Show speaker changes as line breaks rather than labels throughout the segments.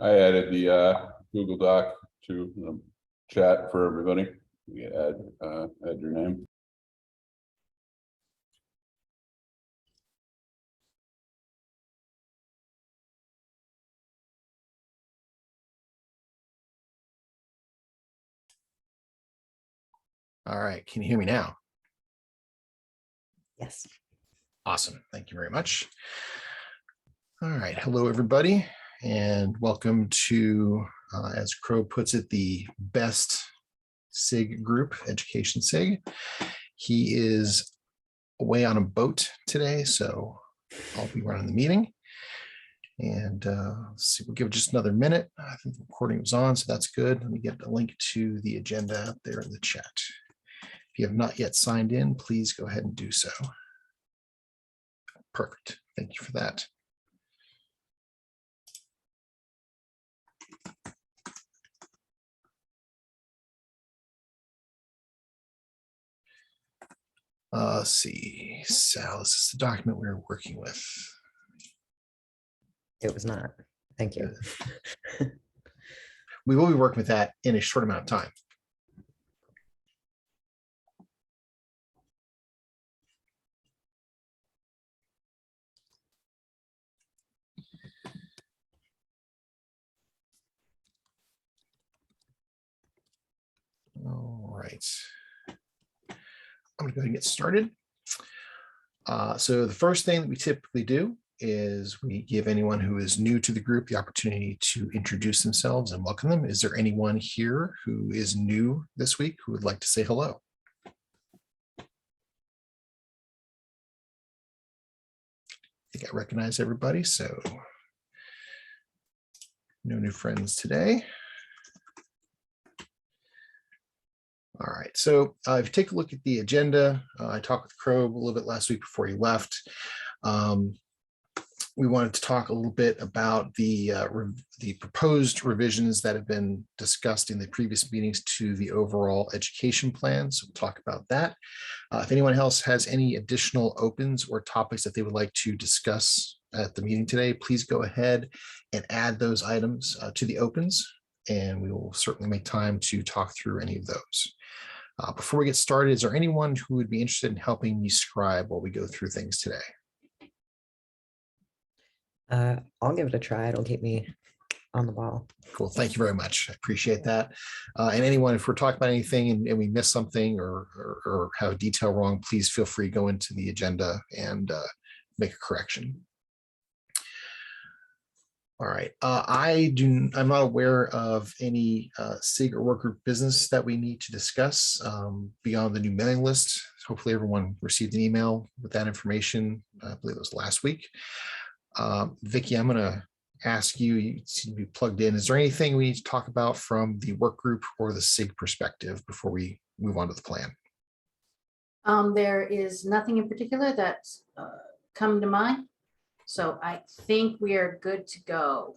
I added the Google Doc to chat for everybody. You add your name.
All right, can you hear me now?
Yes.
Awesome, thank you very much. All right, hello everybody, and welcome to, as Crow puts it, the best SIG group, Education SIG. He is away on a boat today, so I'll be running the meeting. And let's see, we'll give it just another minute. I think the recording was on, so that's good. Let me get a link to the agenda out there in the chat. If you have not yet signed in, please go ahead and do so. Perfect. Thank you for that. Let's see, Sal, this is the document we were working with.
It was not. Thank you.
We will be working with that in a short amount of time. All right. I'm going to go ahead and get started. So the first thing that we typically do is we give anyone who is new to the group the opportunity to introduce themselves and welcome them. Is there anyone here who is new this week who would like to say hello? I think I recognize everybody, so no new friends today. All right, so if you take a look at the agenda, I talked with Crow a little bit last week before he left. We wanted to talk a little bit about the proposed revisions that have been discussed in the previous meetings to the overall education plan. So we'll talk about that. If anyone else has any additional opens or topics that they would like to discuss at the meeting today, please go ahead and add those items to the opens, and we will certainly make time to talk through any of those. Before we get started, is there anyone who would be interested in helping me scribe while we go through things today?
I'll give it a try. It'll keep me on the ball.
Cool. Thank you very much. I appreciate that. And anyone, if we're talking about anything and we miss something or have a detail wrong, please feel free to go into the agenda and make a correction. All right. I'm not aware of any SIG or work group business that we need to discuss beyond the new mailing list. Hopefully everyone received an email with that information. I believe it was last week. Vicki, I'm going to ask you, you seem to be plugged in. Is there anything we need to talk about from the work group or the SIG perspective before we move on to the plan?
There is nothing in particular that's come to mind. So I think we are good to go.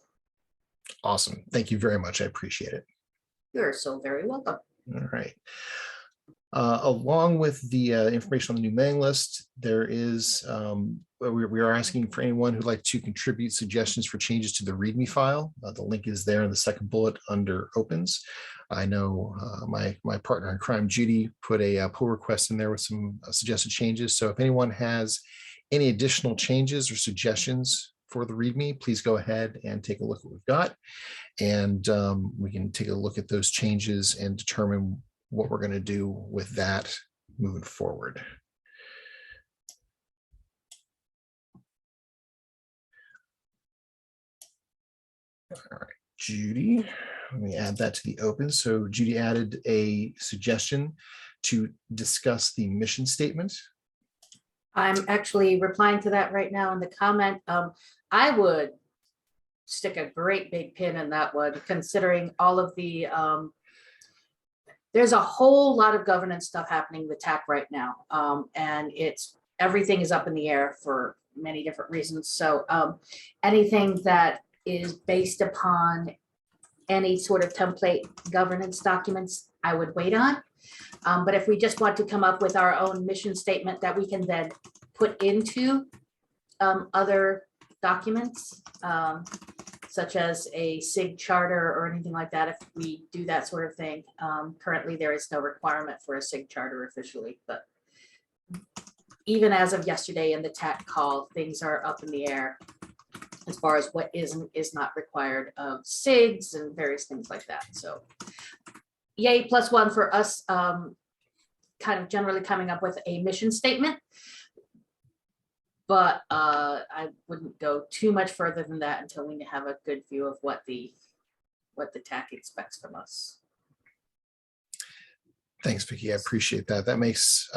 Awesome. Thank you very much. I appreciate it.
You're so very welcome.
All right. Along with the information on the new mailing list, there is, we are asking for anyone who'd like to contribute suggestions for changes to the README file. The link is there in the second bullet under opens. I know my partner in crime, Judy, put a pull request in there with some suggested changes. So if anyone has any additional changes or suggestions for the README, please go ahead and take a look at what we've got. And we can take a look at those changes and determine what we're going to do with that moving forward. All right, Judy, let me add that to the open. So Judy added a suggestion to discuss the mission statement.
I'm actually replying to that right now in the comment. I would stick a great big pin in that one, considering all of the there's a whole lot of governance stuff happening with TAC right now, and everything is up in the air for many different reasons. So anything that is based upon any sort of template governance documents, I would wait on. But if we just want to come up with our own mission statement that we can then put into other documents, such as a SIG charter or anything like that, if we do that sort of thing. Currently, there is no requirement for a SIG charter officially, but even as of yesterday in the TAC call, things are up in the air as far as what is and is not required of SIGs and various things like that. So yay, +1 for us, kind of generally coming up with a mission statement. But I wouldn't go too much further than that until we have a good view of what the TAC expects from us.
Thanks, Vicky. I appreciate that. That makes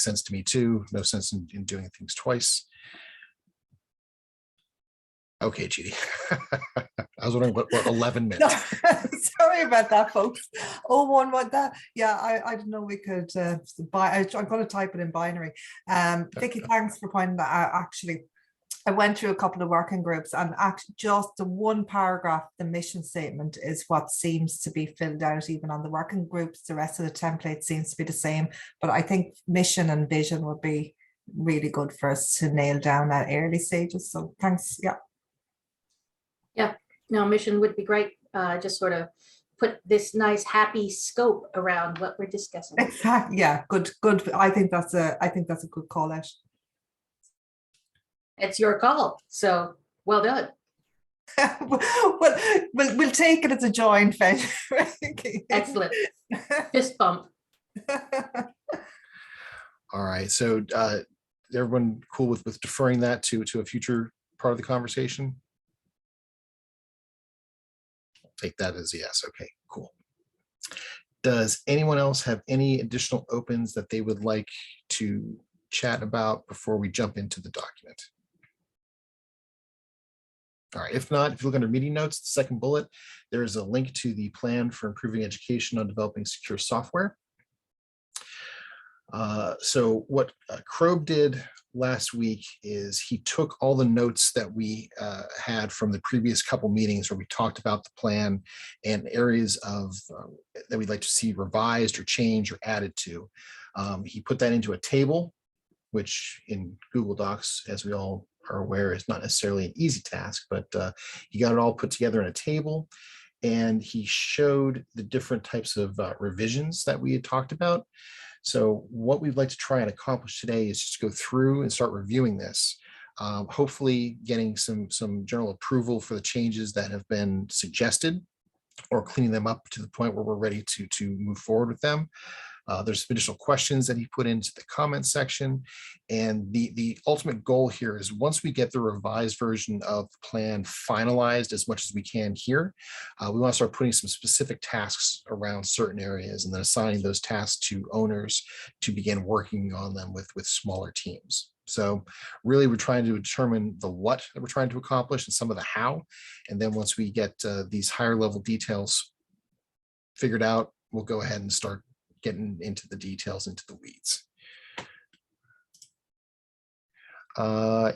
sense to me too. No sense in doing things twice. Okay, Judy. I was wondering what 11 meant.
No, sorry about that, folks. Oh, one what that? Yeah, I didn't know we could I'm going to type it in binary. Vicky, thanks for pointing that out. Actually, I went through a couple of working groups, and actually just the one paragraph, the mission statement, is what seems to be filled out even on the working groups. The rest of the template seems to be the same, but I think mission and vision would be really good for us to nail down at early stages. So thanks. Yeah.
Yeah, no, mission would be great. Just sort of put this nice happy scope around what we're discussing.
Exactly. Yeah, good. I think that's a good call out.
It's your call, so well done.
We'll take it as a joint venture.
Excellent. Fist bump.
All right. So everyone cool with deferring that to a future part of the conversation? Take that as a yes. Okay, cool. Does anyone else have any additional opens that they would like to chat about before we jump into the document? All right, if not, if you look under meeting notes, the second bullet, there is a link to the plan for improving education on developing secure software. So what Krob did last week is he took all the notes that we had from the previous couple meetings where we talked about the plan and areas of that we'd like to see revised or changed or added to. He put that into a table, which in Google Docs, as we all are aware, is not necessarily an easy task, but he got it all put together in a table, and he showed the different types of revisions that we had talked about. So what we'd like to try and accomplish today is just go through and start reviewing this, hopefully getting some general approval for the changes that have been suggested, or cleaning them up to the point where we're ready to move forward with them. There's some additional questions that he put into the comment section. And the ultimate goal here is once we get the revised version of the plan finalized as much as we can here, we want to start putting some specific tasks around certain areas and then assigning those tasks to owners to begin working on them with smaller teams. So really, we're trying to determine the what that we're trying to accomplish and some of the how. And then once we get these higher level details figured out, we'll go ahead and start getting into the details, into the weeds.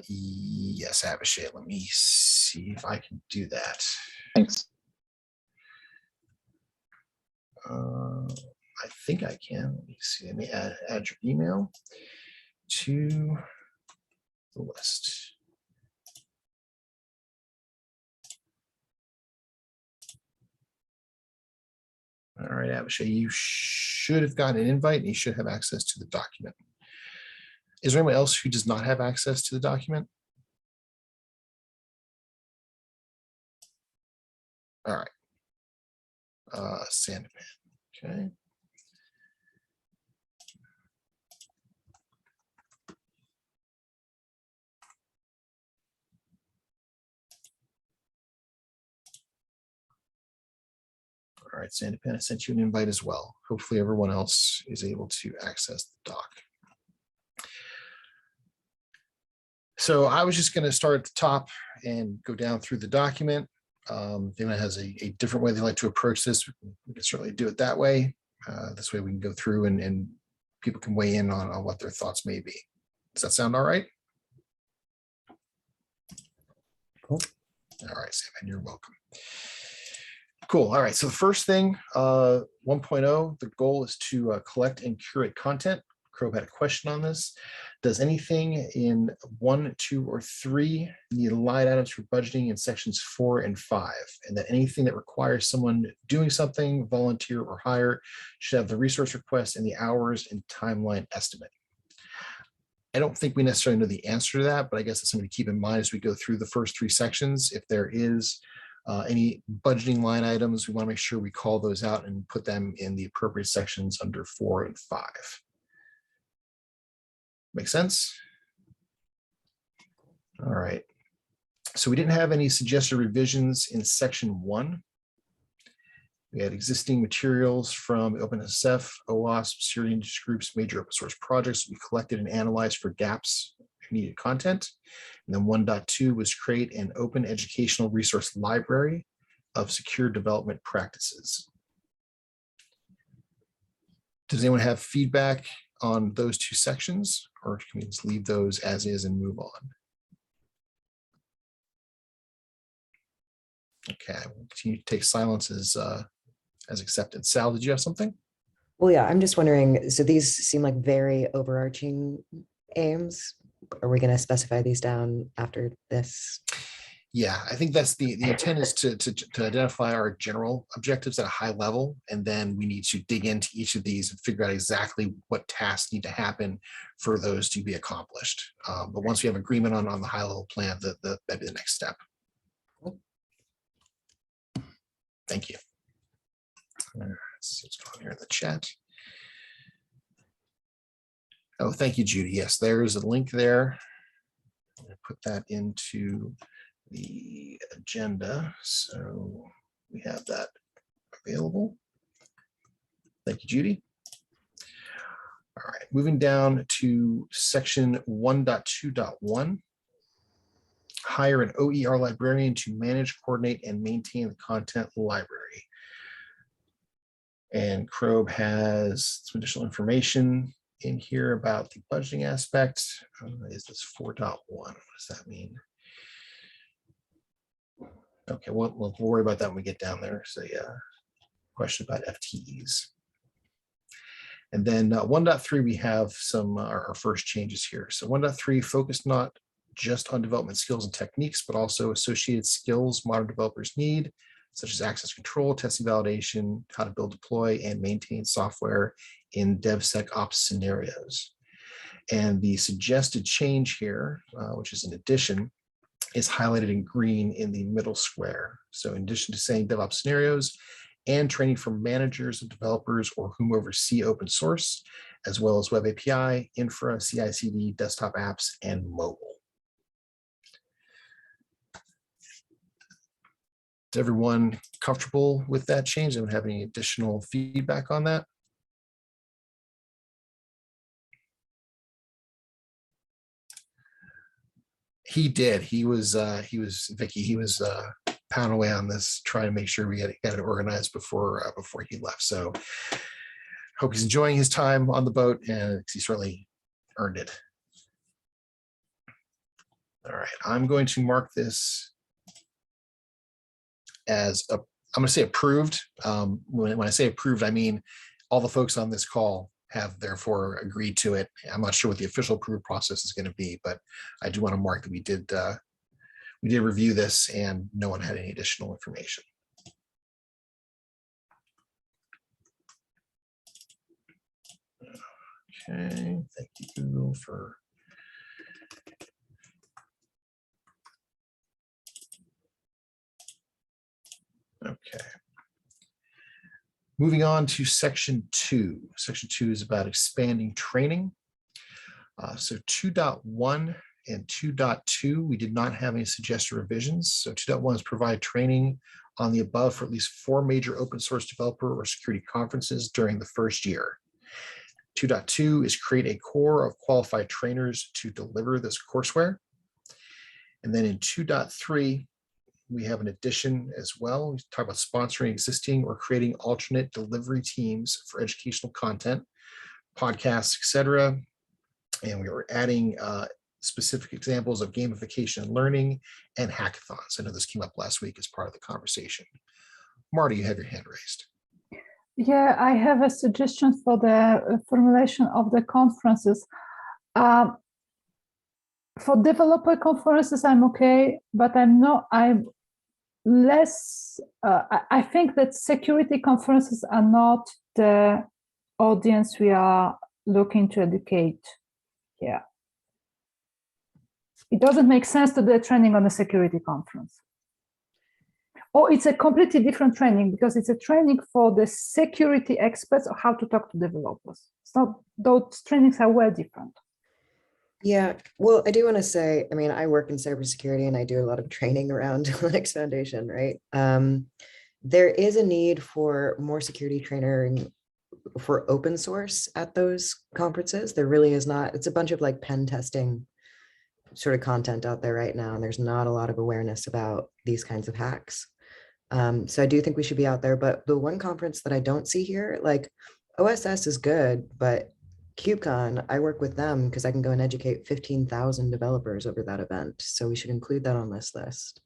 Yes, Abhishek, let me see if I can do that.
Thanks.
I think I can. Let me see. Let me add your email to the list. All right, Abhishek, you should have gotten an invite and you should have access to the document. Is there anyone else who does not have access to the document? All right. Sandepan, okay. All right, Sandepan, I sent you an invite as well. Hopefully everyone else is able to access the doc. So I was just going to start at the top and go down through the document. If anyone has a different way they like to approach this, we can certainly do it that way. This way we can go through and people can weigh in on what their thoughts may be. Does that sound all right?
Cool.
All right, Sam, you're welcome. Cool. All right. So the first thing, 1.0, the goal is to collect and curate content. Crow had a question on this. Does anything in 1, 2, or 3 need line items for budgeting in sections 4 and 5? And that anything that requires someone doing something, volunteer or hire, should have the resource request and the hours and timeline estimate. I don't think we necessarily know the answer to that, but I guess it's something to keep in mind as we go through the first 3 sections. If there is any budgeting line items, we want to make sure we call those out and put them in the appropriate sections under 4 and 5. Make sense? All right. So we didn't have any suggested revisions in section 1. We had existing materials from OpenSF, OWASP, Syrian Industry Group's major open source projects we collected and analyzed for gaps in needed content. And then 1.2 was create an open educational resource library of secure development practices. Does anyone have feedback on those 2 sections, or can we just leave those as is and move on? Okay, we'll continue to take silence as accepted. Sal, did you have something?
Well, yeah, I'm just wondering, so these seem like very overarching aims. Are we going to specify these down after this?
Yeah, I think that's the intent is to identify our general objectives at a high level, and then we need to dig into each of these and figure out exactly what tasks need to happen for those to be accomplished. But once we have agreement on the high level plan, that'd be the next step. Thank you. Let's see what's going on here in the chat. Oh, thank you, Judy. Yes, there's a link there. I'm going to put that into the agenda, so we have that available. Thank you, Judy. All right, moving down to section 1.2.1. Hire an OER librarian to manage, coordinate, and maintain the content library. And Crow has some additional information in here about the budgeting aspect. Is this 4.1? What does that mean? Okay, we'll worry about that when we get down there. So yeah, question about FTEs. And then 1.3, we have some our first changes here. So 1.3 focus not just on development skills and techniques, but also associated skills modern developers need, such as access control, testing validation, how to build, deploy, and maintain software in DevSecOps scenarios. And the suggested change here, which is an addition, is highlighted in green in the middle square. So in addition to saying DevOps scenarios and training for managers and developers or whom oversee open source, as well as web API, infra, CI/CD, desktop apps, and mobile. Is everyone comfortable with that change? Anyone have any additional feedback on that? He did. He was Vicky. He was pounding away on this, trying to make sure we got it organized before he left. So hope he's enjoying his time on the boat, and he certainly earned it. All right, I'm going to mark this as I'm going to say approved. When I say approved, I mean all the folks on this call have therefore agreed to it. I'm not sure what the official approval process is going to be, but I do want to mark that we did review this and no one had any additional information. Okay, thank you, Google, for okay. Moving on to section 2. Section 2 is about expanding training. So 2.1 and 2.2, we did not have any suggested revisions. So 2.1 is provide training on the above for at least 4 major open source developer or security conferences during the first year. 2.2 is create a core of qualified trainers to deliver this courseware. And then in 2.3, we have an addition as well. We talk about sponsoring existing or creating alternate delivery teams for educational content, podcasts, etc. And we were adding specific examples of gamification and learning and hackathons. I know this came up last week as part of the conversation. Marty, you have your hand raised.
Yeah, I have a suggestion for the formulation of the conferences. For developer conferences, I'm okay, but I'm less, I think that security conferences are not the audience we are looking to educate here. It doesn't make sense to do a training on a security conference. Or it's a completely different training because it's a training for the security experts of how to talk to developers. It's not, those trainings are well different.
Yeah, well, I do want to say, I mean, I work in cybersecurity and I do a lot of training around Linux Foundation, right? There is a need for more security training for open source at those conferences. There really is not. It's a bunch of like pen testing sort of content out there right now, and there's not a lot of awareness about these kinds of hacks. So I do think we should be out there, but the one conference that I don't see here, like OSS is good, but KubeCon, I work with them because I can go and educate 15,000 developers over that event. So we should include that on this list.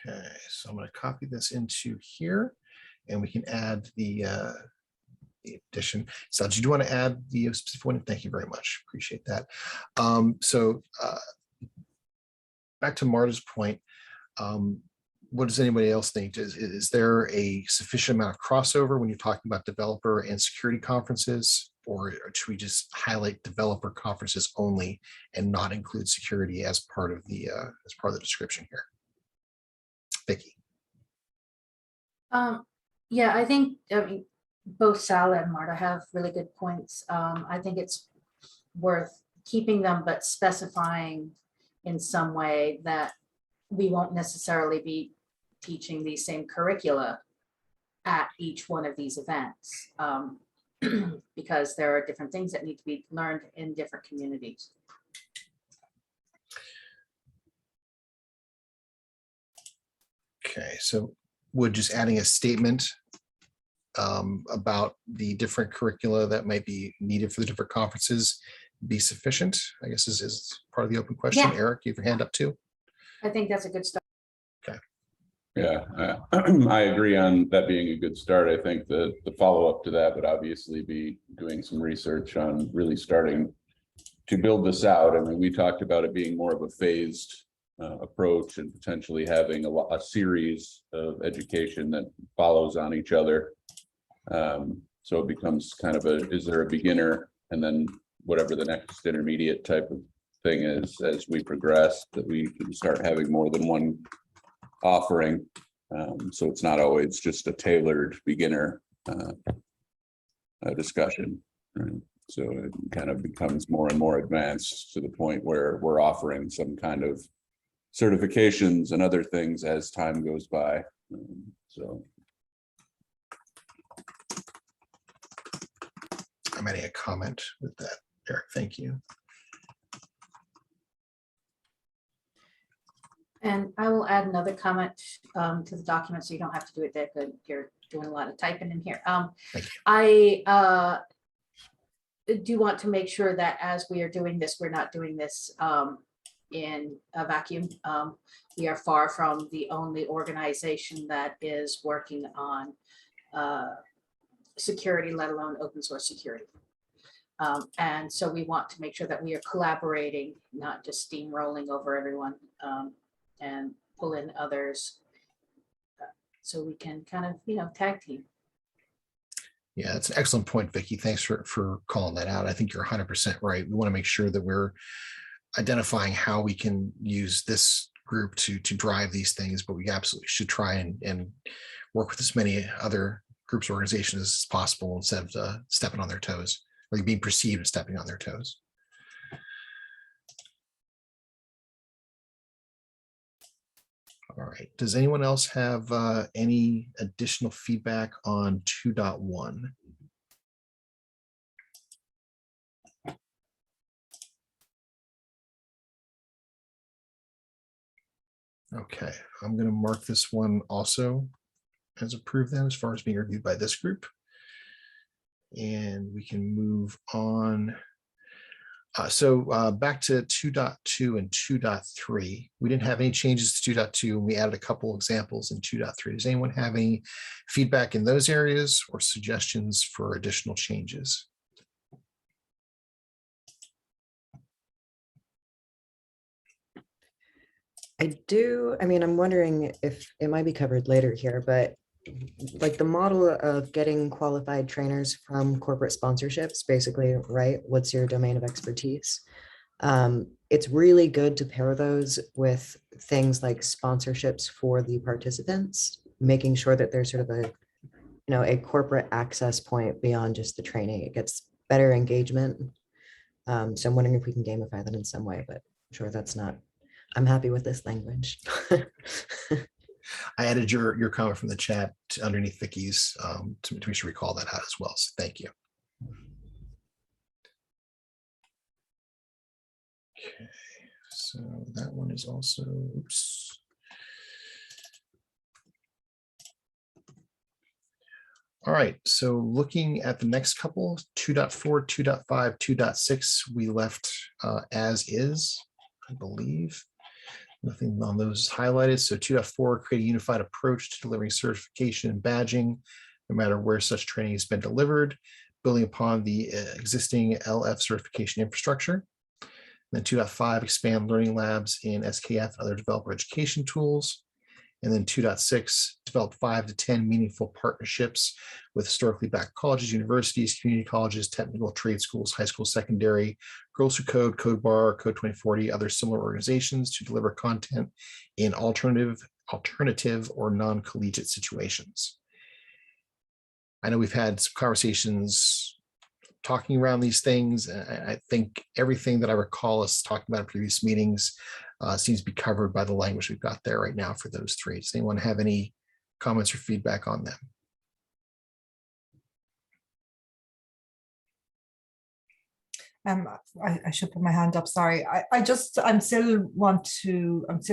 Okay, so I'm going to copy this into here, and we can add the addition. So did you want to add the specific one? Thank you very much. Appreciate that. Back to Marta's point, what does anybody else think? Is there a sufficient amount of crossover when you're talking about developer and security conferences, or should we just highlight developer conferences only and not include security as part of the description here? Vicky.
Yeah, I think both Sal and Marta have really good points. I think it's worth keeping them, but specifying in some way that we won't necessarily be teaching these same curricula at each one of these events, because there are different things that need to be learned in different communities.
Okay, so would just adding a statement about the different curricula that might be needed for the different conferences be sufficient? I guess is part of the open question.
Yeah.
Eric, you have your hand up too.
I think that's a good start.
Yeah, I agree on that being a good start. I think the follow-up to that would obviously be doing some research on really starting to build this out. I mean, we talked about it being more of a phased approach and potentially having a series of education that follows on each other. So it becomes kind of is there a beginner and then whatever the next intermediate type of thing is as we progress, that we can start having more than one offering. So it's not always just a tailored beginner discussion. Right? So it kind of becomes more and more advanced to the point where we're offering some kind of certifications and other things as time goes by. So
I'm adding a comment with that, Eric. Thank you.
And I will add another comment to the document, so you don't have to do it that good. You're doing a lot of typing in here. I do want to make sure that as we are doing this, we're not doing this in a vacuum. We are far from the only organization that is working on security, let alone open source security. And so we want to make sure that we are collaborating, not just steamrolling over everyone, and pull in others so we can kind of, tag team.
Yeah, that's an excellent point, Vicky. Thanks for calling that out. I think you're 100% right. We want to make sure that we're identifying how we can use this group to drive these things, but we absolutely should try and work with as many other groups or organizations as possible instead of stepping on their toes, or being perceived as stepping on their toes. All right. Does anyone else have any additional feedback on 2.1? Okay, I'm going to mark this one also as approved then, as far as being reviewed by this group. And we can move on. Back to 2.2 and 2.3, we didn't have any changes to 2.2, and we added a couple examples in 2.3. Does anyone have any feedback in those areas or suggestions for additional changes?
I do, I mean, I'm wondering if it might be covered later here, but like the model of getting qualified trainers from corporate sponsorships, basically, right? What's your domain of expertise? It's really good to pair those with things like sponsorships for the participants, making sure that there's sort of a, a corporate access point beyond just the training. It gets better engagement. So I'm wondering if we can gamify that in some way, but I'm sure that's not, I'm happy with this language.
I added your comment from the chat underneath Vicky's to make sure we call that out as well. So thank you. Okay, so that one is also, oops. All right, so looking at the next couple, 2.4, 2.5, 2.6, we left as is, I believe. Nothing on those highlighted. So 2.4, create a unified approach to delivering certification and badging, no matter where such training has been delivered, building upon the existing LF certification infrastructure. And then 2.5, expand learning labs in SKF and other developer education tools. And then 2.6, develop 5 to 10 meaningful partnerships with historically backed colleges, universities, community colleges, technical trade schools, high school, secondary, Girls Who Code, Code Bar, Code 2040, other similar organizations to deliver content in alternative or non-collegiate situations. I know we've had some conversations talking around these things, and I think everything that I recall us talking about in previous meetings seems to be covered by the language we've got there right now for those three. Does anyone have any comments or feedback on them?
I should put my hand up. Sorry. I'm still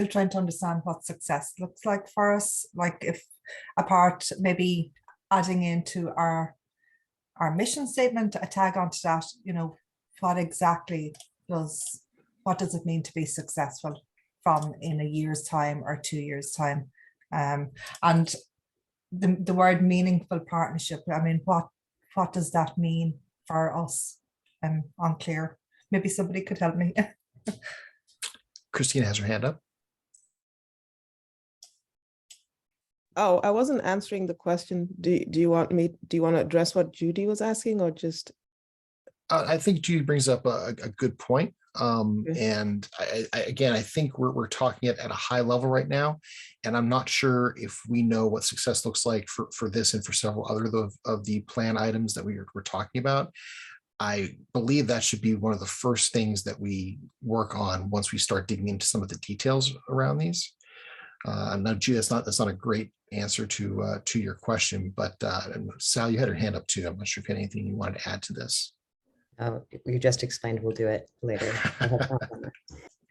trying to understand what success looks like for us. Like if apart maybe adding into our mission statement, a tag onto that, what exactly what does it mean to be successful from in a year's time or 2 years time? And the word meaningful partnership, I mean, what does that mean for us? I'm unclear. Maybe somebody could help me.
Christine has her hand up.
Oh, I wasn't answering the question. Do you want to address what Judy was asking, or just?
I think Judy brings up a good point. And again, I think we're talking at a high level right now, and I'm not sure if we know what success looks like for this and for several other of the plan items that we're talking about. I believe that should be one of the first things that we work on once we start digging into some of the details around these. Now, Judy, that's not a great answer to your question, but Sal, you had your hand up too. I'm not sure if you had anything you wanted to add to this.
You just explained, we'll do it later.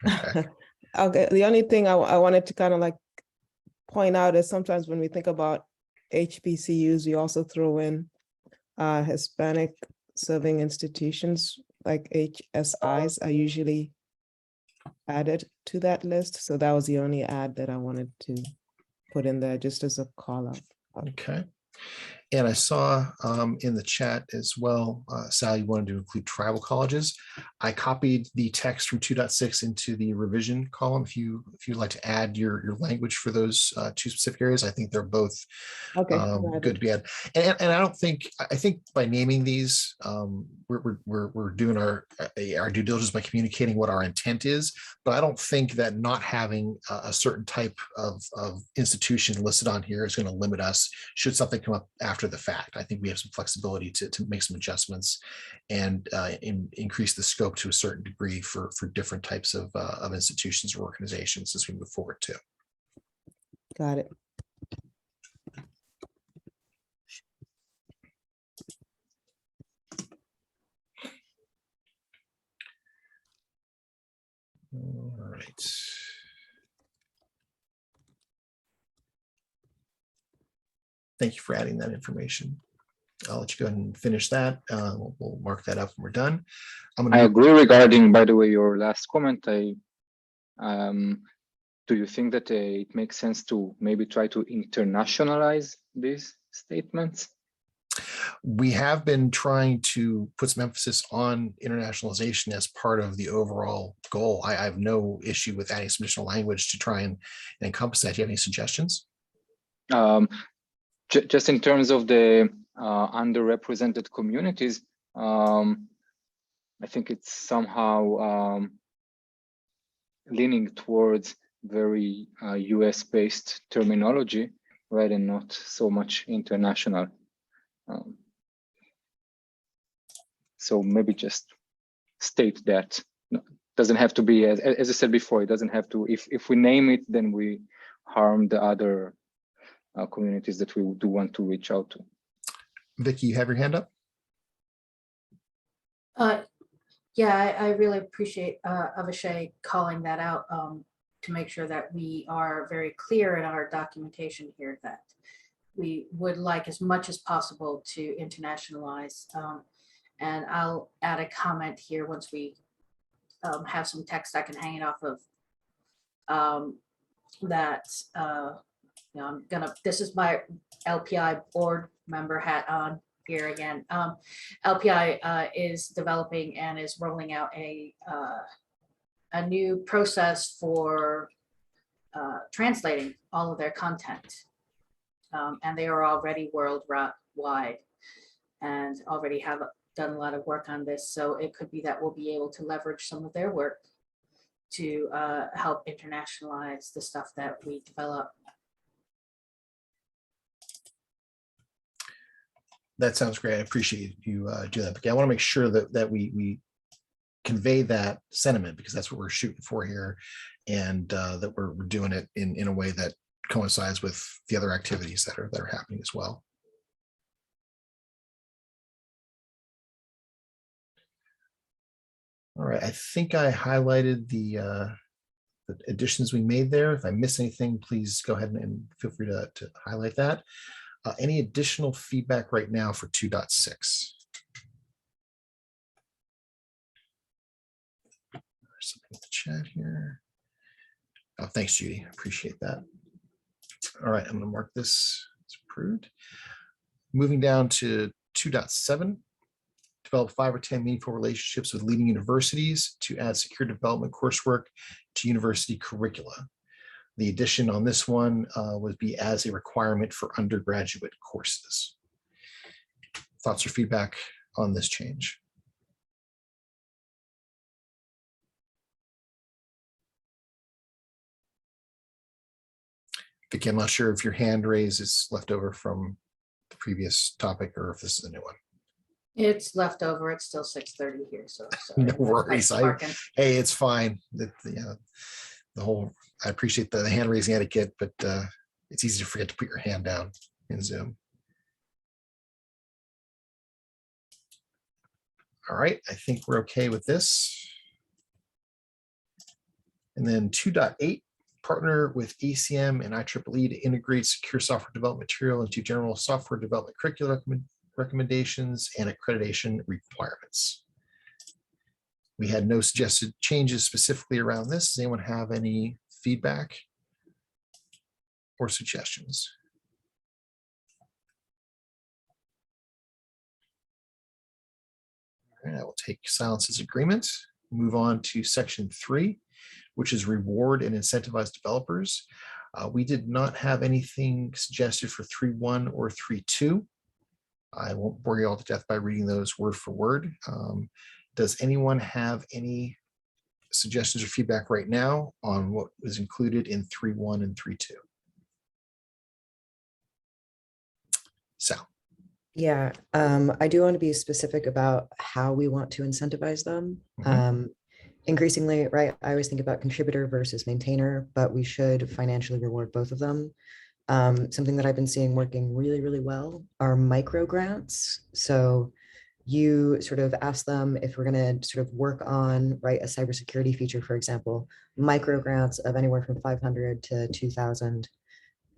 Okay.
Okay. The only thing I wanted to kind of like point out is sometimes when we think about HBCUs, we also throw in Hispanic serving institutions, like HSIs are usually added to that list. So that was the only add that I wanted to put in there just as a call out.
Okay. And I saw in the chat as well, Sal, you wanted to include tribal colleges. I copied the text from 2.6 into the revision column. If you'd like to add your language for those two specific areas, I think they're both good to be added. And I think by naming these, we're doing our due diligence by communicating what our intent is. But I don't think that not having a certain type of institution listed on here is going to limit us should something come up after the fact. I think we have some flexibility to make some adjustments and increase the scope to a certain degree for different types of institutions or organizations as we move forward too.
Got it.
All right. Thank you for adding that information. I'll let you go ahead and finish that. We'll mark that up when we're done. I'm
I
gonna,
agree regarding, by the way, your last comment. Do you think that it makes sense to maybe try to internationalize these statements?
we have been trying to put some emphasis on internationalization as part of the overall goal. I have no issue with adding some additional language to try and encompass that. Do you have any suggestions?
Just in terms of the underrepresented communities, I think it's somehow leaning towards very US-based terminology, right, and not so much international. So maybe just state that. No, doesn't have to be, as I said before, it doesn't have to, if we name it, then we harm the other communities that we do want to reach out to.
Vicky, you have your hand up?
Yeah, I really appreciate Avishai calling that out to make sure that we are very clear in our documentation here that we would like as much as possible to internationalize. And I'll add a comment here once we have some text I can hang it off of. I'm gonna, this is my LPI board member hat on here again. LPI is developing and is rolling out a new process for translating all of their content. And they are already worldwide and already have done a lot of work on this. So it could be that we'll be able to leverage some of their work to help internationalize the stuff that we develop.
That sounds great. I appreciate you doing that. Okay, I want to make sure that we convey that sentiment, because that's what we're shooting for here, and that we're doing it in a way that coincides with the other activities that are happening as well. All right, I think I highlighted the additions we made there. If I miss anything, please go ahead and feel free to highlight that. Any additional feedback right now for 2.6? Something in the chat here. Oh, thanks, Judy. Appreciate that. All right, I'm going to mark this as approved. Moving down to 2.7. Develop 5 or 10 meaningful relationships with leading universities to add secure development coursework to university curricula. The addition on this one would be as a requirement for undergraduate courses. Thoughts or feedback on this change? Vicky, I'm not sure if your hand raise is left over from the previous topic or if this is a new one.
It's left over. It's still 6:30 here, so sorry.
No worries.
Barking.
Hey, it's fine. I appreciate the hand raising etiquette, but it's easy to forget to put your hand down in Zoom. All right, I think we're okay with this. And then 2.8, partner with ACM and IEEE to integrate secure software development material into general software development curriculum recommendations and accreditation requirements. We had no suggested changes specifically around this. Does anyone have any feedback or suggestions? All right, I will take silence as agreement. Move on to section 3, which is reward and incentivize developers. We did not have anything suggested for 3.1 or 3.2. I won't bore you all to death by reading those word for word. Does anyone have any suggestions or feedback right now on what was included in 3.1 and 3.2? Sal.
Yeah, I do want to be specific about how we want to incentivize them. Increasingly, right, I always think about contributor versus maintainer, but we should financially reward both of them. Something that I've been seeing working really, really well are micro grants. So you sort of ask them if we're going to sort of work on, right, a cybersecurity feature, for example, micro grants of anywhere from 500 to 2,000.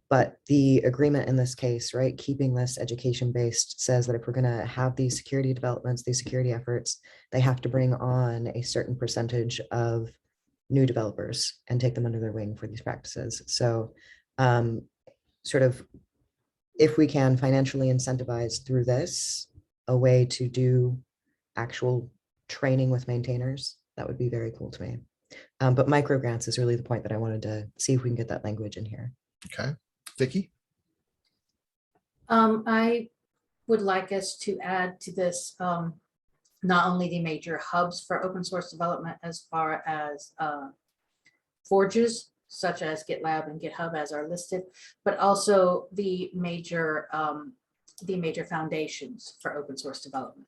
But the agreement in this case, right, keeping this education based says that if we're going to have these security developments, these security efforts, they have to bring on a certain percentage of new developers and take them under their wing for these practices. So sort of, if we can financially incentivize through this a way to do actual training with maintainers, that would be very cool to me. But micro grants is really the point that I wanted to see if we can get that language in here.
Okay, Vicky?
I would like us to add to this, not only the major hubs for open source development as far as forges such as GitLab and GitHub as are listed, but also the major foundations for open source development.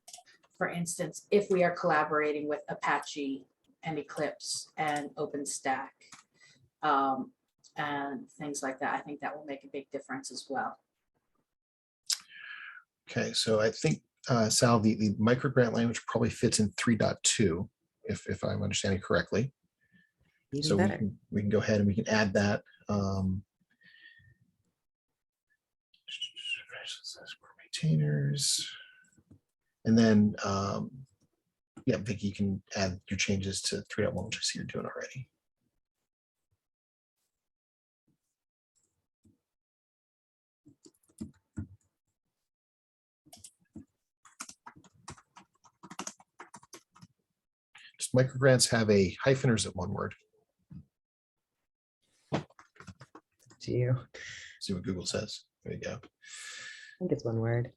For instance, if we are collaborating with Apache and Eclipse and OpenStack and things like that, I think that will make a big difference as well.
Okay, so I think, Sal, the micro grant language probably fits in 3.2, if I'm understanding correctly.
Even
So
better.
we can go ahead and we can add that. Maintainers. And then, yeah, Vicky, you can add your changes to 3.1, which I see you're doing already. Does microgrants have a hyphen or is it one word?
To you.
See what Google says. There you go.
I think it's one word.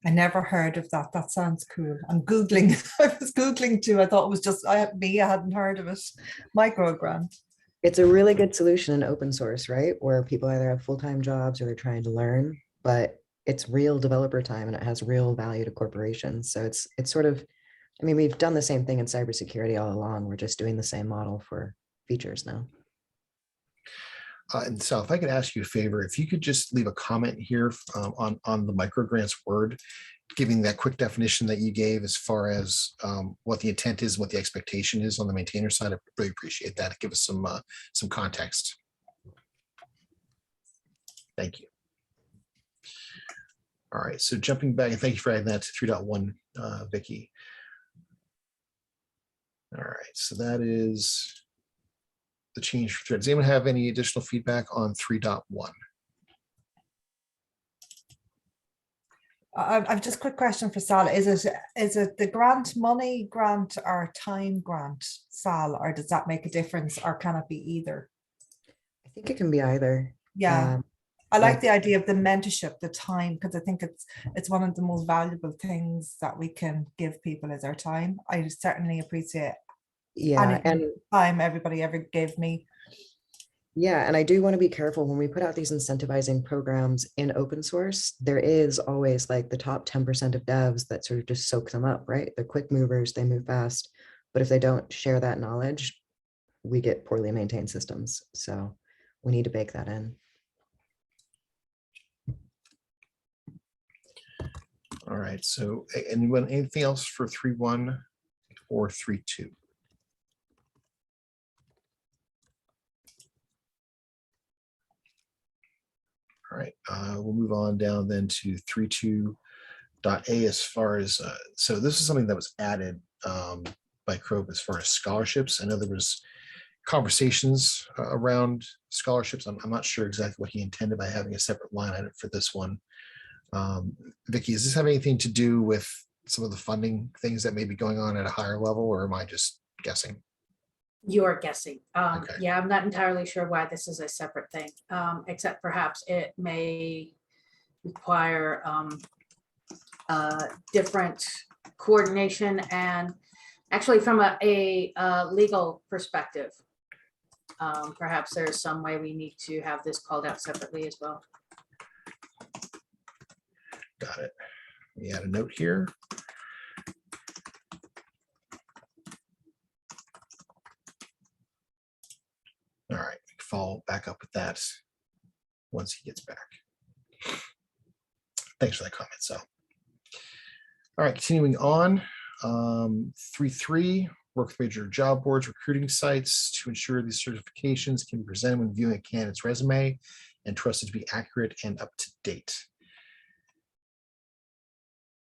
I never heard of that. That sounds cool. I'm Googling. I was Googling too. I thought it was just I hadn't heard of it. Micro grant.
It's a really good solution in open source, right? Where people either have full-time jobs or they're trying to learn, but it's real developer time and it has real value to corporations. So it's sort of, I mean, we've done the same thing in cybersecurity all along. We're just doing the same model for features now.
And so if I could ask you a favor, if you could just leave a comment here on the microgrants word, giving that quick definition that you gave as far as what the intent is, what the expectation is on the maintainer side, I really appreciate that. Give us some context. Thank you. All right, so jumping back, and thank you for adding that to 3.1, Vicky. All right, so that is the change for thread. Does anyone have any additional feedback on 3.1?
I've just a quick question for Sal. Is it the grant money grant or time grant, Sal, or does that make a difference, or can it be either?
I think it can be either.
Yeah. I like
like-
the idea of the mentorship, the time, because I think it's one of the most valuable things that we can give people is our time. I certainly appreciate
Yeah,
any
and
time everybody ever gave me.
yeah, and I do want to be careful when we put out these incentivizing programs in open source. There is always like the top 10% of devs that sort of just soak them up, right? They're quick movers, they move fast, but if they don't share that knowledge, we get poorly maintained systems. So we need to bake that in.
All right, so anyone, anything else for 3.1 or 3.2? All right, we'll move on down then to 3.2.a as far as, so this is something that was added by Crobe as far as scholarships. I know there was conversations around scholarships. I'm not sure exactly what he intended by having a separate line item for this one. Vicky, does this have anything to do with some of the funding things that may be going on at a higher level, or am I just guessing?
You're guessing.
Okay.
Yeah, I'm not entirely sure why this is a separate thing, except perhaps it may require different coordination and actually from a legal perspective. Perhaps there's some way we need to have this called out separately as well.
Got it. We add a note here. All right, follow back up with that once he gets back. Thanks for that comment, so. All right, continuing on. 3.3, work with major job boards, recruiting sites to ensure these certifications can be presented when viewing a candidate's resume and trusted to be accurate and up to date.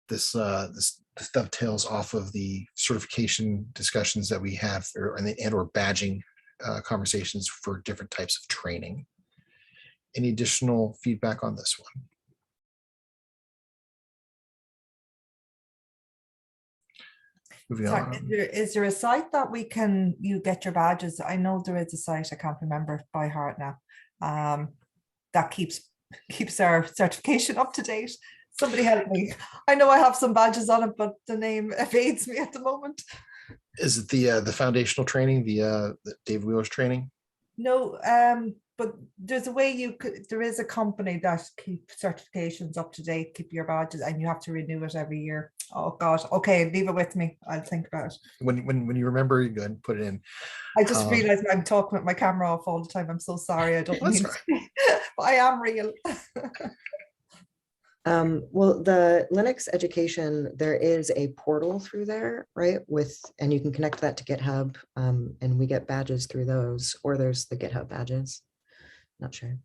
This dovetails off of the certification discussions that we have, and/or badging conversations for different types of training. Any additional feedback on this one? Moving
Sorry,
on.
is there a site that you get your badges? I know there is a site, I can't remember it by heart now, that keeps our certification up to date. Somebody help me. I know I have some badges on it, but the name evades me at the moment.
Is it the foundational training, the Dave Wheeler's training?
No, but there's a way there is a company that keep certifications up to date, keep your badges, and you have to renew it every year. Oh God. Okay, leave it with me. I'll think about it.
When you remember, you go ahead and put it in.
I just realized I'm talking with my camera off all the time. I'm so sorry. I don't mean
That's
to, but I am real.
Well, the Linux education, there is a portal through there, right? And you can connect that to GitHub, and we get badges through those, or there's the GitHub badges. Not sure.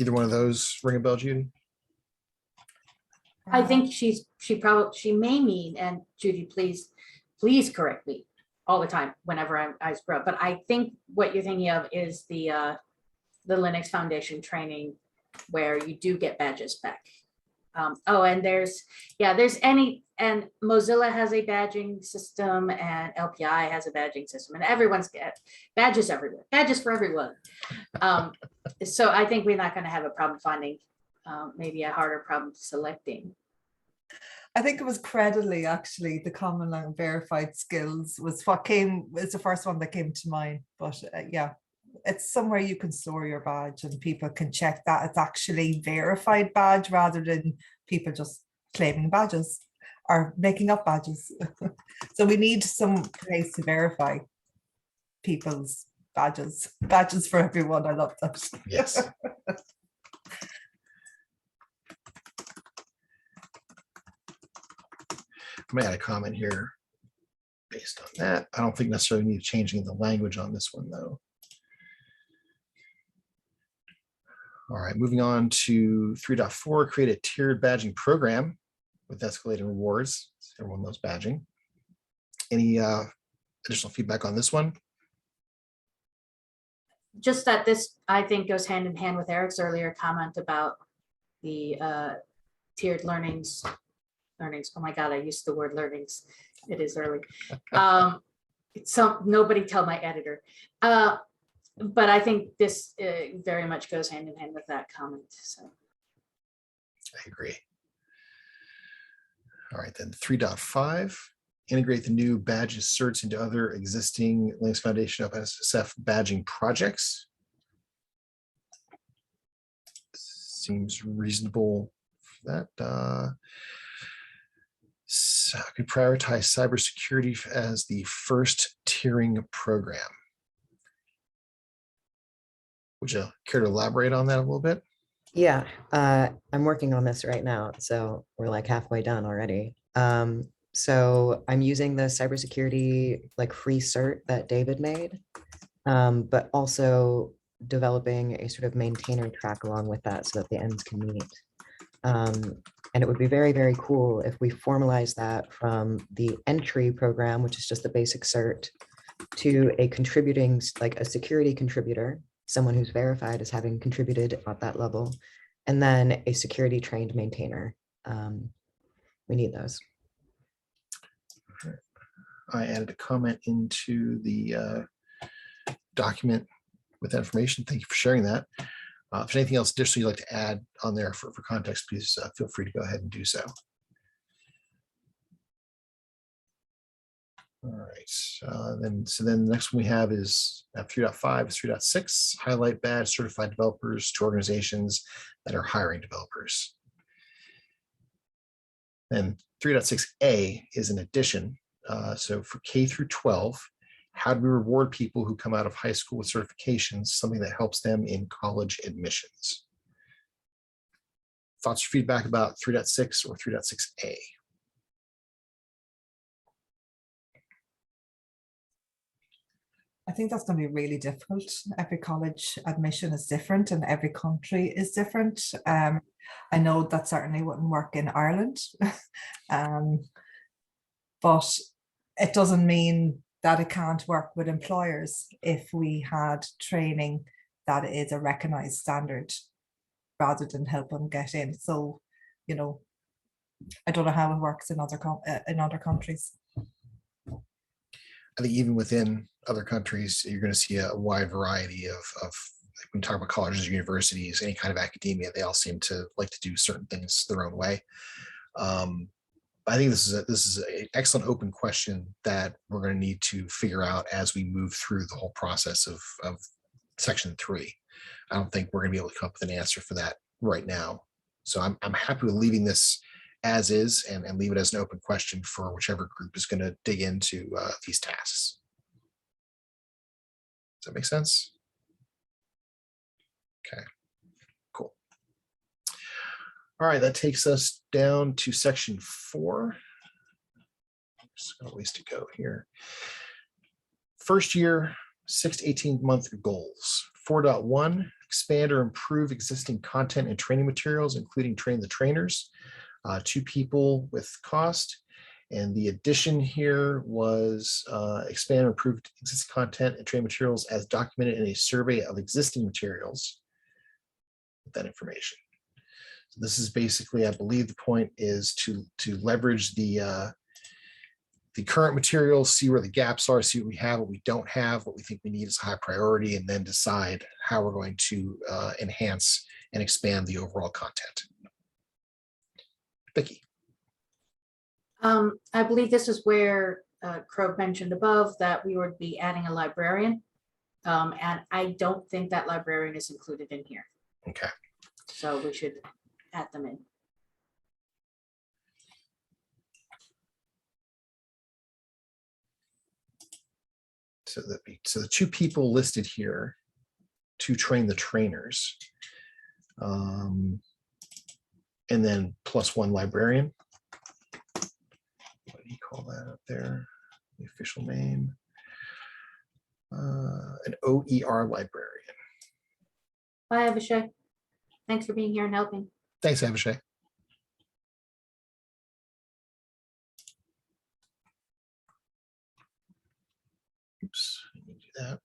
Either one of those ring a bell, Judy?
I think she may mean, and Judy, please correct me all the time whenever I screw up, but I think what you're thinking of is the Linux Foundation training where you do get badges back. And there's Mozilla has a badging system, and LPI has a badging system, and everyone's got badges everywhere, badges for everyone. So I think we're not going to have a problem finding, maybe a harder problem selecting.
I think it was Creditly, actually, the common language verified skills was the first one that came to mind. But yeah, it's somewhere you can store your badge and people can check that it's actually verified badge rather than people just claiming badges or making up badges. So we need some place to verify people's badges for everyone. I love that.
Yes. I may add a comment here based on that. I don't think necessarily need changing the language on this one, though. All right, moving on to 3.4, create a tiered badging program with escalating rewards. Everyone knows badging. Any additional feedback on this one?
Just that this, I think, goes hand in hand with Eric's earlier comment about the tiered learnings. Oh my God, I used the word learnings. It is early. Nobody tell my editor. But I think this very much goes hand in hand with that comment. So
I agree. All right, then 3.5, integrate the new badges certs into other existing Linux Foundation OpenSSF badging projects. Seems reasonable for that. So I could prioritize cybersecurity as the first tiering program. Would you care to elaborate on that a little bit?
Yeah, I'm working on this right now, so we're like halfway done already. So I'm using the cybersecurity like free cert that David made, but also developing a sort of maintainer track along with that so that the ends can meet. And it would be very, very cool if we formalize that from the entry program, which is just the basic cert, to a contributing, like a security contributor, someone who's verified as having contributed at that level, and then a security trained maintainer. We need those.
I added a comment into the document with that information. Thank you for sharing that. If there's anything else additional you'd like to add on there for context, please feel free to go ahead and do so. All right, so then the next one we have is 3.5, 3.6, highlight badge certified developers to organizations that are hiring developers. And 3.6a is an addition. So for K through 12, how do we reward people who come out of high school with certifications, something that helps them in college admissions? Thoughts or feedback about 3.6 or 3.6a?
I think that's going to be really difficult. Every college admission is different and every country is different. I know that certainly wouldn't work in Ireland, but it doesn't mean that it can't work with employers if we had training that is a recognized standard rather than help them get in. So, you know, I don't know how it works in other countries.
I think even within other countries, you're going to see a wide variety of like when we talk about colleges, universities, any kind of academia, they all seem to like to do certain things their own way. I think this is an excellent open question that we're going to need to figure out as we move through the whole process of section 3. I don't think we're going to be able to come up with an answer for that right now. So I'm happy with leaving this as is and leave it as an open question for whichever group is going to dig into these tasks. Does that make sense? Okay, cool. All right, that takes us down to section 4. Just got a ways to go here. First year, 6 to 18-month goals. 4.1, expand or improve existing content and training materials, including train the trainers. 2 people with cost. And the addition here was expand or improve existing content and training materials as documented in a survey of existing materials with that information. So this is basically, I believe the point is to leverage the current materials, see where the gaps are, see what we have, what we don't have, what we think we need is a high priority, and then decide how we're going to enhance and expand the overall content. Vicki.
I believe this is where Crow mentioned above that we would be adding a librarian. And I don't think that librarian is included in here.
Okay.
So we should add them in.
So the 2 people listed here to train the trainers. And then +1 librarian. What do you call that up there? The official name. An OER librarian.
Bye, Abhishek. Thanks for being here and helping.
Thanks, Abhishek. Oops, let me do that.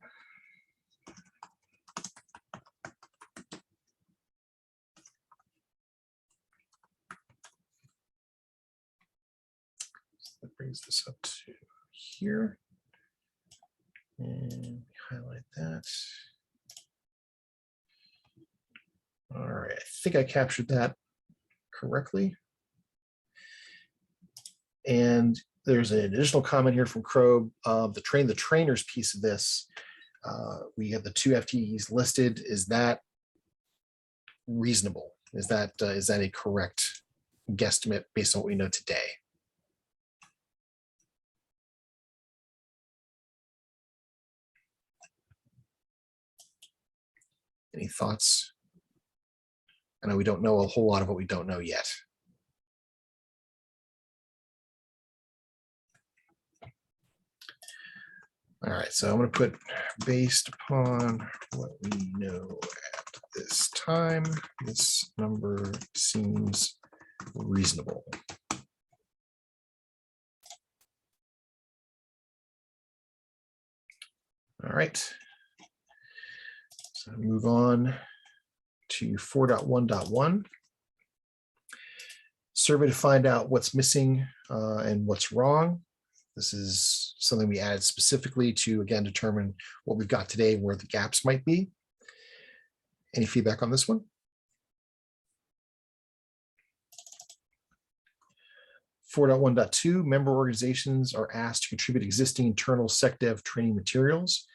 That brings this up to here. And highlight that. All right, I think I captured that correctly. And there's an additional comment here from Crow of the train the trainers piece of this. We have the 2 FTEs listed. Is that reasonable? Is that a correct guesstimate based on what we know today? Any thoughts? I know we don't know a whole lot of what we don't know yet. All right, so I'm going to put based upon what we know at this time, this number seems reasonable. All right. So move on to 4.1.1. Survey to find out what's missing and what's wrong. This is something we added specifically to, again, determine what we've got today, where the gaps might be. Any feedback on this one? .1.2, member organizations are asked to contribute existing internal SecDev training materials.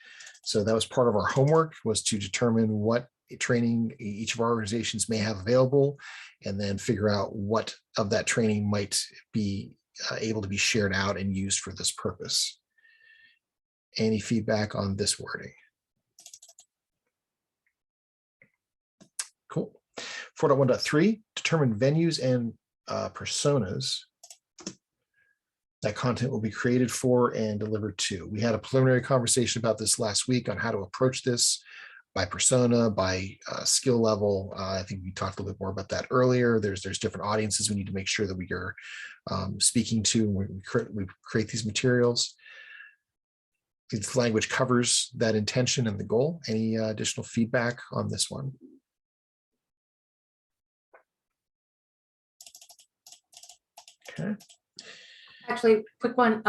So that was part of our homework, was to determine what training each of our organizations may have available, and then figure out what of that training might be able to be shared out and used for this purpose. Any feedback on this wording? Cool. 4.1.3, determine venues and personas. that content will be created for and delivered to. We had a preliminary conversation about this last week on how to approach this by persona, by skill level. I think we talked a little bit more about that earlier. There's different audiences we need to make sure that we are speaking to when we create these materials. This language covers that intention and the goal. Any additional feedback on this one? Okay.
Actually, quick one.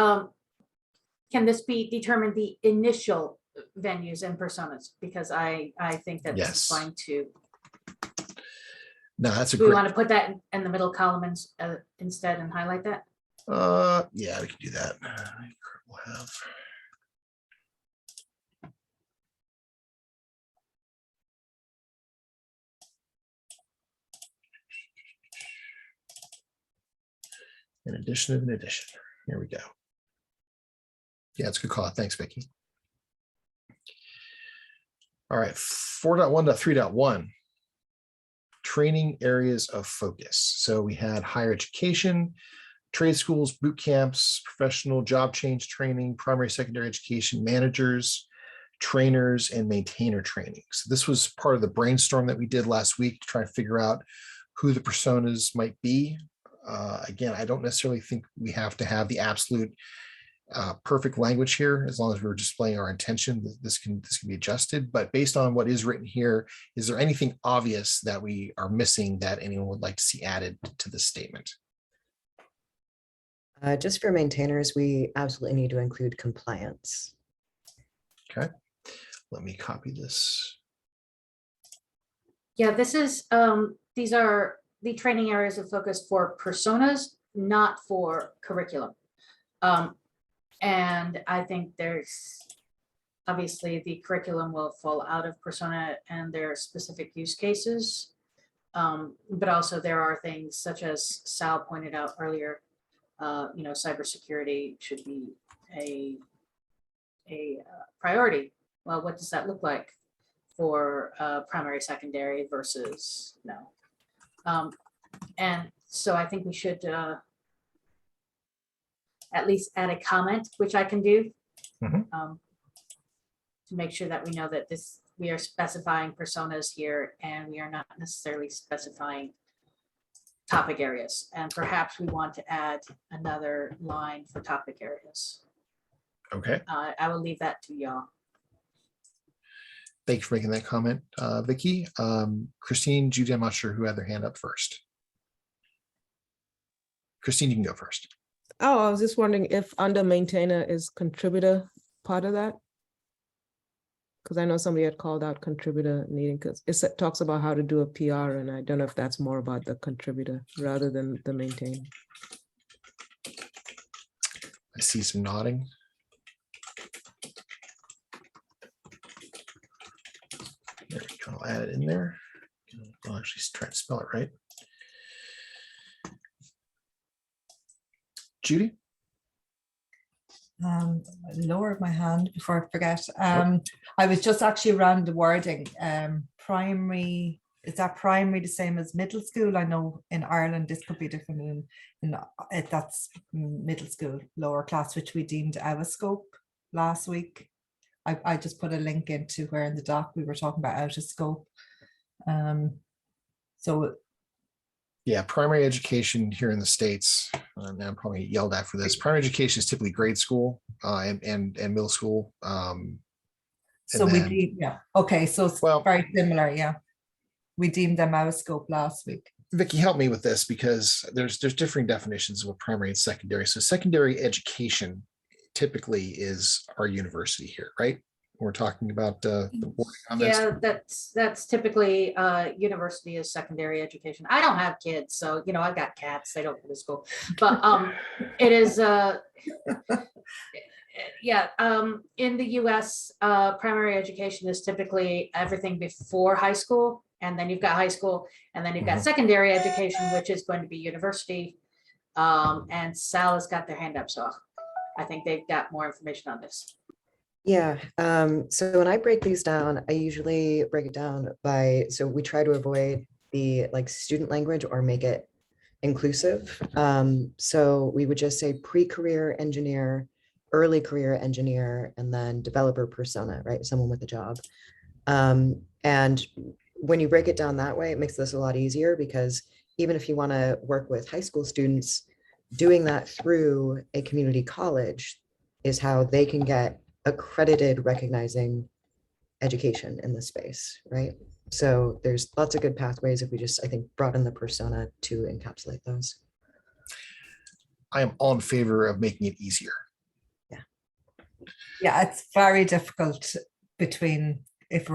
Can this be determined the initial venues and personas? Because I think that this is
Yes.
going to,
No, that's a
do we
great.
want to put that in the middle column instead and highlight that?
Yeah, we can do that. We'll have. An addition of an addition. Here we go. Yeah, it's a good call. Thanks, Vicki. All right, 4.1.3.1. Training areas of focus. So we had higher education, trade schools, boot camps, professional job change training, primary, secondary education managers, trainers, and maintainer training. So this was part of the brainstorm that we did last week to try to figure out who the personas might be. Again, I don't necessarily think we have to have the absolute perfect language here. As long as we're displaying our intention, this can be adjusted. But based on what is written here, is there anything obvious that we are missing that anyone would like to see added to this statement?
Just for maintainers, we absolutely need to include compliance.
Okay, let me copy this.
Yeah, this is, these are the training areas of focus for personas, not for curriculum. And I think there's, obviously the curriculum will fall out of persona and their specific use cases. But also there are things such as Sal pointed out earlier, cybersecurity should be a priority. Well, what does that look like for primary, secondary versus no? And so I think we should at least add a comment, which I can do, to make sure that we know that we are specifying personas here and we are not necessarily specifying topic areas. And perhaps we want to add another line for topic areas.
Okay,
I will leave that to y'all.
thank you for making that comment, Vicki. Christine, Judy, I'm not sure who had their hand up first. Christine, you can go first.
Oh, I was just wondering if under maintainer is contributor part of that? Because I know somebody had called out contributor needing, because it talks about how to do a PR, and I don't know if that's more about the contributor rather than the maintainer.
I see some nodding. There we go. I'll add it in there. I'll actually try to spell it right. Judy?
Lower my hand before I forget. I was just actually around the wording. Primary, is that primary the same as middle school? I know in Ireland this could be different in that's middle school, lower class, which we deemed our scope last week. I just put a link into where in the doc we were talking about out of scope. So
yeah, primary education here in the States, and I'm probably yelled at for this. Primary education is typically grade school and middle school.
So we deemed, yeah, okay, so it's
well,
very similar, yeah. We deemed them out of scope last week.
Vicki, help me with this, because there's differing definitions of what primary and secondary. So secondary education typically is our university here, right? We're talking about the wording on this.
Yeah, that's typically university is secondary education. I don't have kids, so I've got cats. They don't go to school, but it is yeah. In the U.S., primary education is typically everything before high school, and then you've got high school, and then you've got secondary education, which is going to be university. And Sal has got their hand up, so I think they've got more information on this.
Yeah, so when I break these down, I usually break it down by, so we try to avoid the student language or make it inclusive. So we would just say pre-career engineer, early career engineer, and then developer persona, right? Someone with a job. And when you break it down that way, it makes this a lot easier, because even if you want to work with high school students, doing that through a community college is how they can get accredited recognizing education in this space, right? So there's lots of good pathways if we just, I think, broaden the persona to encapsulate those.
I am all in favor of making it easier.
Yeah, it's very difficult between if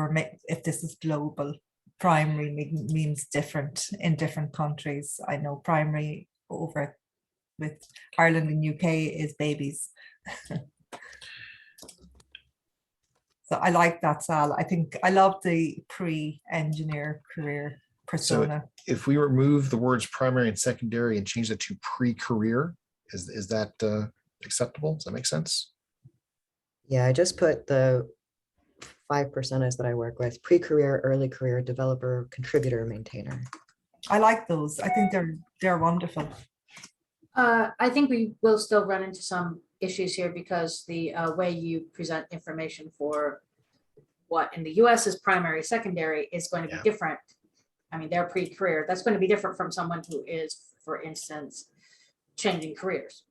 this is global. Primary means different in different countries. I know primary over with Ireland and UK is babies. So I like that, Sal. I think I love the pre-engineer career persona.
If we remove the words primary and secondary and change that to pre-career, is that acceptable? Does that make sense?
Yeah, I just put the 5 personas that I work with: pre-career, early career, developer, contributor, maintainer.
I like those. I think they're wonderful.
I think we will still run into some issues here, because the way you present information for what in the US is primary, secondary is going to be different. I mean, they're pre-career. That's going to be different from someone who is, for instance, changing careers.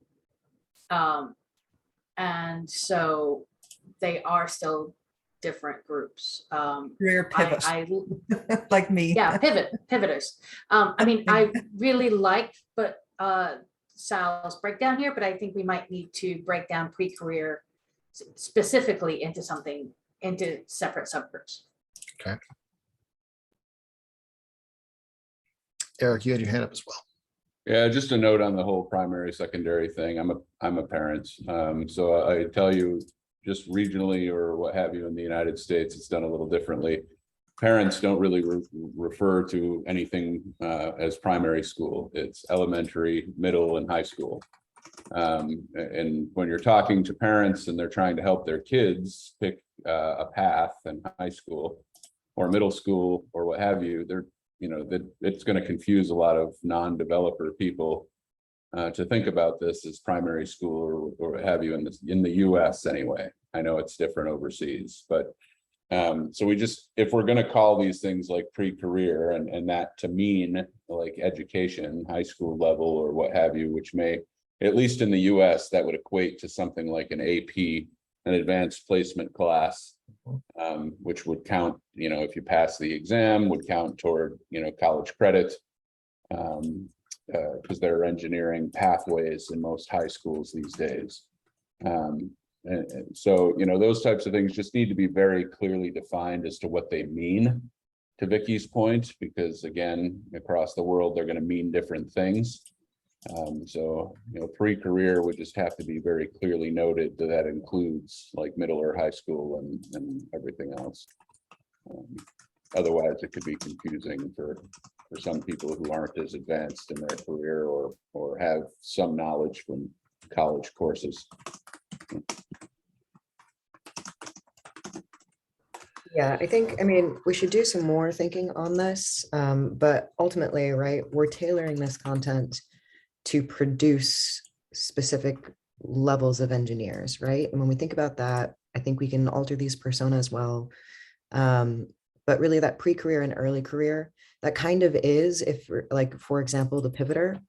And so they are still different groups.
Career pivot,
I
like me.
Yeah, pivoters. I mean, I really like, but Sal's breakdown here, but I think we might need to break down pre-career specifically into separate subgroups.
Okay. Eric, you had your hand up as well.
Yeah, just a note on the whole primary, secondary thing. I'm a parent. So I tell you, just regionally or what have you in the United States, it's done a little differently. Parents don't really refer to anything as primary school. It's elementary, middle, and high school. And when you're talking to parents and they're trying to help their kids pick a path in high school or middle school or what have you, that it's going to confuse a lot of non-developer people to think about this as primary school or what have you in the US anyway. I know it's different overseas, but so if we're going to call these things like pre-career and that to mean like education, high school level or what have you, which may, at least in the US, that would equate to something like an AP, an advanced placement class, which would count, if you pass the exam, would count toward, college credit, because there are engineering pathways in most high schools these days. And so, those types of things just need to be very clearly defined as to what they mean, to Vicky's point, because again, across the world, they're going to mean different things. So, pre-career would just have to be very clearly noted that includes like middle or high school and everything else. Otherwise, it could be confusing for some people who aren't as advanced in their career or have some knowledge from college courses.
Yeah, I mean, we should do some more thinking on this, but ultimately, right, we're tailoring this content to produce specific levels of engineers, right? And when we think about that, I think we can alter these personas well. But really that pre-career and early career, that kind of is, if like, for example, the pivoter.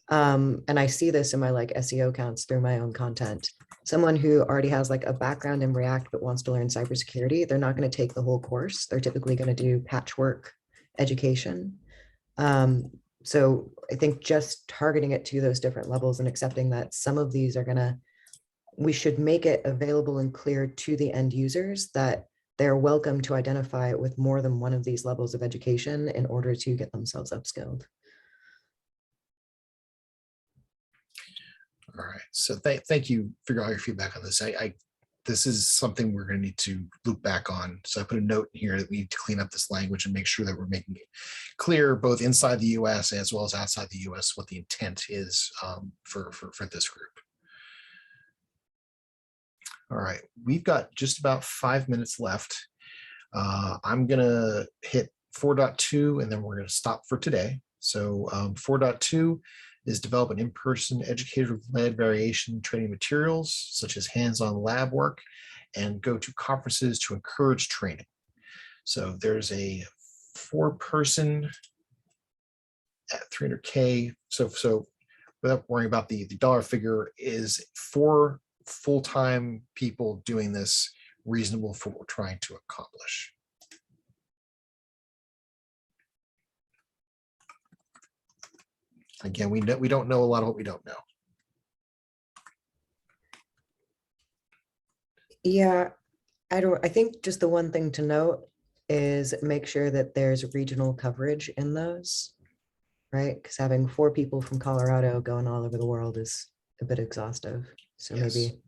And I see this in my like SEO counts through my own content. Someone who already has like a background in React but wants to learn cybersecurity, they're not going to take the whole course. They're typically going to do patchwork education. So I think just targeting it to those different levels and accepting that some of these are we should make it available and clear to the end users that they're welcome to identify with more than one of these levels of education in order to get themselves upskilled.
All right. So thank you for all your feedback on this. This is something we're going to need to loop back on. So I put a note here that we need to clean up this language and make sure that we're making it clear both inside the US as well as outside the US what the intent is for this group. All right, we've got just about 5 minutes left. I'm going to hit 4.2 and then we're going to stop for today. So 4.2 is develop an in-person educator-led variation training materials such as hands-on lab work and go to conferences to encourage training. So there's a 4-person at 300K. So without worrying about the dollar figure, is 4 full-time people doing this reasonable for what we're trying to accomplish? Again, we don't know a lot of what we don't know.
Yeah, I think just the one thing to note is make sure that there's regional coverage in those, right? Because having 4 people from Colorado going all over the world is a bit exhaustive. So
Yes.
maybe.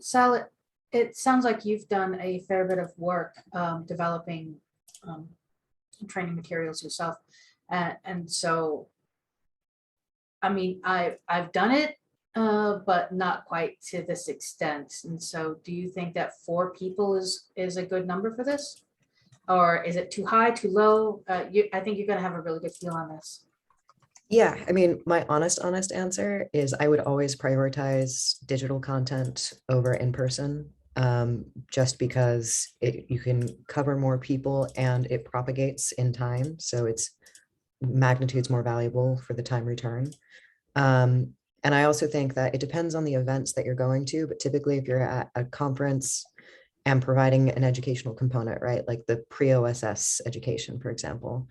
Sal, it sounds like you've done a fair bit of work developing training materials yourself. And so, I mean, I've done it, but not quite to this extent. And so do you think that 4 people is a good number for this? Or is it too high, too low? I think you're gonna have a really good feel on this.
Yeah, I mean, my honest answer is I would always prioritize digital content over in person, just because you can cover more people and it propagates in time. So it's magnitudes more valuable for the time return. And I also think that it depends on the events that you're going to, but typically if you're at a conference and providing an educational component, right? Like the pre-OSS education, for example,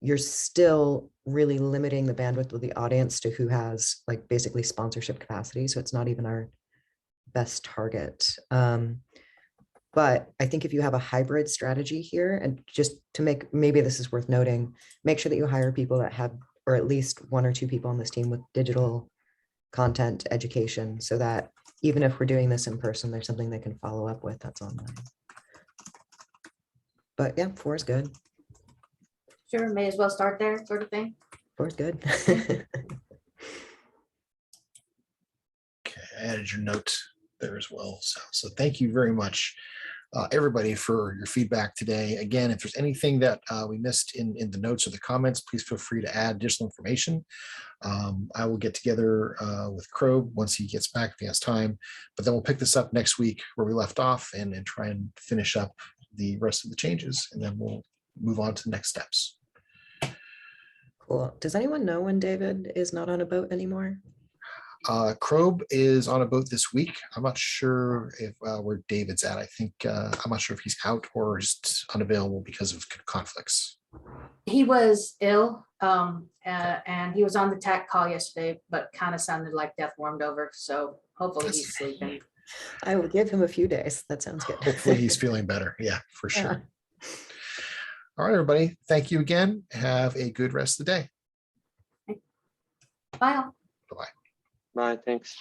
you're still really limiting the bandwidth of the audience to who has like basically sponsorship capacity. So it's not even our best target. But I think if you have a hybrid strategy here, and just to make, maybe this is worth noting, make sure that you hire people that have, or at least 1 or 2 people on this team with digital content education, so that even if we're doing this in person, there's something they can follow up with that's online. But yeah, 4 is good.
Sure, may as well start there, sort of thing.
4 is good.
Okay, I added your note there as well. So thank you very much, everybody, for your feedback today. Again, if there's anything that we missed in the notes or the comments, please feel free to add additional information. I will get together with Crow once he gets back, if he has time, but then we'll pick this up next week where we left off and try and finish up the rest of the changes, and then we'll move on to the next steps.
Cool. Does anyone know when David is not on a boat anymore?
Krob is on a boat this week. I'm not sure if where David's at. I think I'm not sure if he's out or just unavailable because of conflicts.
He was ill, and he was on the TAC call yesterday, but kind of sounded like death warmed over. So hopefully he's sleeping.
I will give him a few days. That sounds good.
Hopefully he's feeling better. Yeah, for sure.
Yeah.
All right, everybody. Thank you again. Have a good rest of the day.
Bye all.
Bye-bye.
Bye, thanks.